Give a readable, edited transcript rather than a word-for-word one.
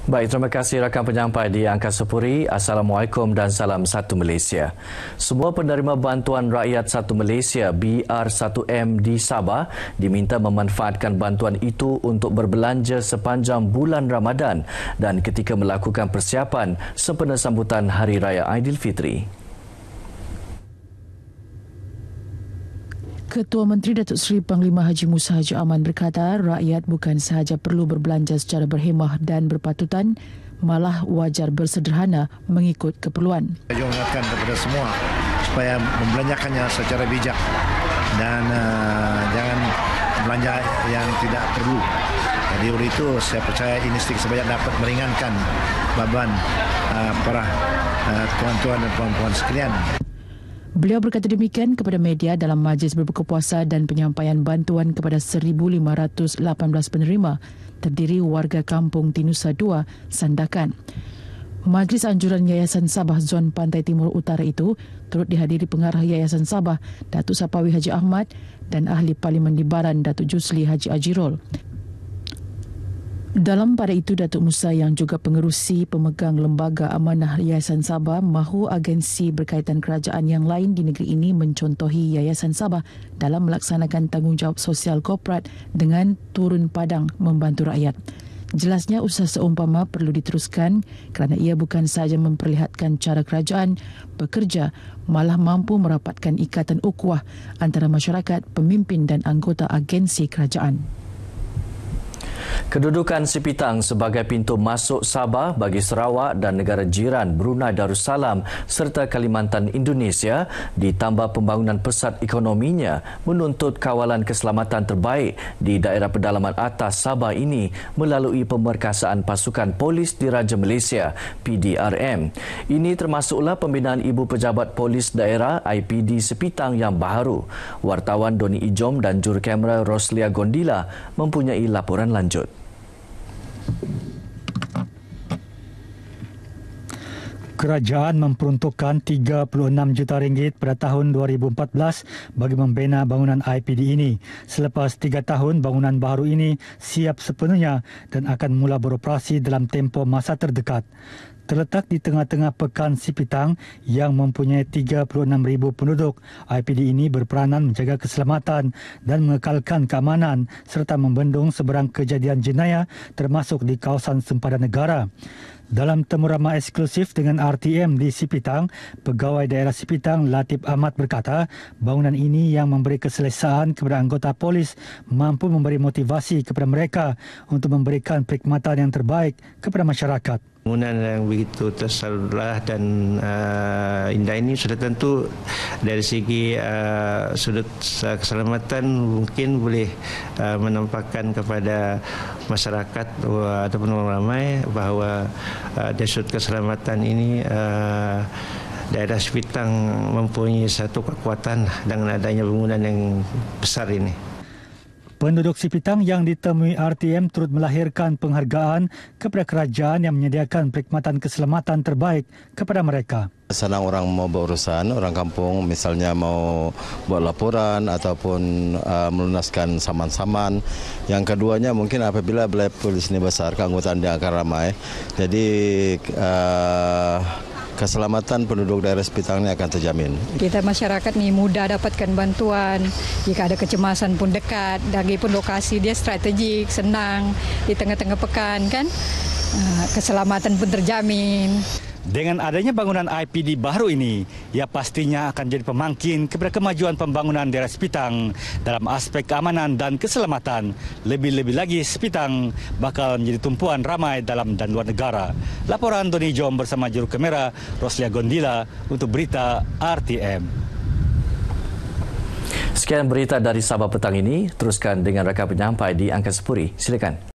Baik, terima kasih rakan penyampai di Angkasa Puri. Assalamualaikum dan salam Satu Malaysia. Semua penerima bantuan rakyat Satu Malaysia BR1M di Sabah diminta memanfaatkan bantuan itu untuk berbelanja sepanjang bulan Ramadan dan ketika melakukan persiapan sempena sambutan Hari Raya Aidilfitri. Ketua Menteri Datuk Seri Panglima Haji Musa Haji Aman berkata rakyat bukan sahaja perlu berbelanja secara berhemah dan berpatutan, malah wajar bersederhana mengikut keperluan. Saya mengingatkan kepada semua supaya membelanjakannya secara bijak dan jangan belanja yang tidak perlu. Jadi oleh itu saya percaya ini sedikit sebanyak dapat meringankan beban para tuan-tuan dan puan-puan sekalian. Beliau berkata demikian kepada media dalam majlis berbuka puasa dan penyampaian bantuan kepada 1,518 penerima terdiri warga kampung Tinusa 2, Sandakan. Majlis anjuran Yayasan Sabah Zon Pantai Timur Utara itu turut dihadiri pengarah Yayasan Sabah Datuk Sapawi Haji Ahmad dan Ahli Parlimen Libaran Datuk Jusli Haji Ajirul. Dalam pada itu, Datuk Musa yang juga pengerusi pemegang lembaga amanah Yayasan Sabah mahu agensi berkaitan kerajaan yang lain di negeri ini mencontohi Yayasan Sabah dalam melaksanakan tanggungjawab sosial korporat dengan turun padang membantu rakyat. Jelasnya usaha seumpama perlu diteruskan kerana ia bukan sahaja memperlihatkan cara kerajaan bekerja, malah mampu merapatkan ikatan ukhuwah antara masyarakat, pemimpin dan anggota agensi kerajaan. Kedudukan Sipitang sebagai pintu masuk Sabah bagi Sarawak dan negara jiran Brunei Darussalam serta Kalimantan Indonesia ditambah pembangunan pesat ekonominya menuntut kawalan keselamatan terbaik di daerah pedalaman atas Sabah ini melalui pemerkasaan pasukan polis Diraja Malaysia PDRM. Ini termasuklah pembinaan Ibu Pejabat Polis Daerah IPD Sipitang yang baru. Wartawan Doni Ijom dan jurukamera Roslia Gondila mempunyai laporan lanjut. Kerajaan memperuntukkan 36 juta ringgit pada tahun 2014 bagi membina bangunan IPD ini. Selepas 3 tahun, bangunan baru ini siap sepenuhnya dan akan mula beroperasi dalam tempoh masa terdekat. Terletak di tengah-tengah pekan Sipitang yang mempunyai 36,000 penduduk, IPD ini berperanan menjaga keselamatan dan mengekalkan keamanan serta membendung sebarang kejadian jenayah termasuk di kawasan sempadan negara. Dalam temu ramah eksklusif dengan RTM di Sipitang, Pegawai Daerah Sipitang Latif Ahmad berkata bangunan ini yang memberi keselesaan kepada anggota polis mampu memberi motivasi kepada mereka untuk memberikan perkhidmatan yang terbaik kepada masyarakat. Bangunan yang begitu tersalah dan indah ini sudah tentu dari segi sudut keselamatan mungkin boleh menampakkan kepada masyarakat ataupun orang ramai bahawa dari sudut keselamatan ini daerah Sipitang mempunyai satu kekuatan dengan adanya bangunan yang besar ini. Penduduk Sipitang yang ditemui RTM turut melahirkan penghargaan kepada kerajaan yang menyediakan perkhidmatan keselamatan terbaik kepada mereka. Senang orang mau berurusan, orang kampung misalnya mau buat laporan ataupun melunaskan saman-saman. Yang keduanya mungkin apabila balai polis ini besar, keanggotaan dia akan ramai. Jadi keselamatan penduduk daerah Sipitang ini akan terjamin. Kita masyarakat ni mudah dapatkan bantuan. Jika ada kecemasan pun dekat. Lagipun lokasi dia strategik, senang di tengah-tengah pekan kan. Keselamatan pun terjamin. Dengan adanya bangunan IPD baru ini, ia pastinya akan jadi pemangkin kepada kemajuan pembangunan daerah Sipitang dalam aspek keamanan dan keselamatan. Lebih-lebih lagi, Sipitang bakal menjadi tumpuan ramai dalam dan luar negara. Laporan Doni Jom bersama juru kamera Roslia Gondila untuk berita RTM. Sekian berita dari Sabah petang ini. Teruskan dengan rakan penyampai di Angkasa Puri. Silakan.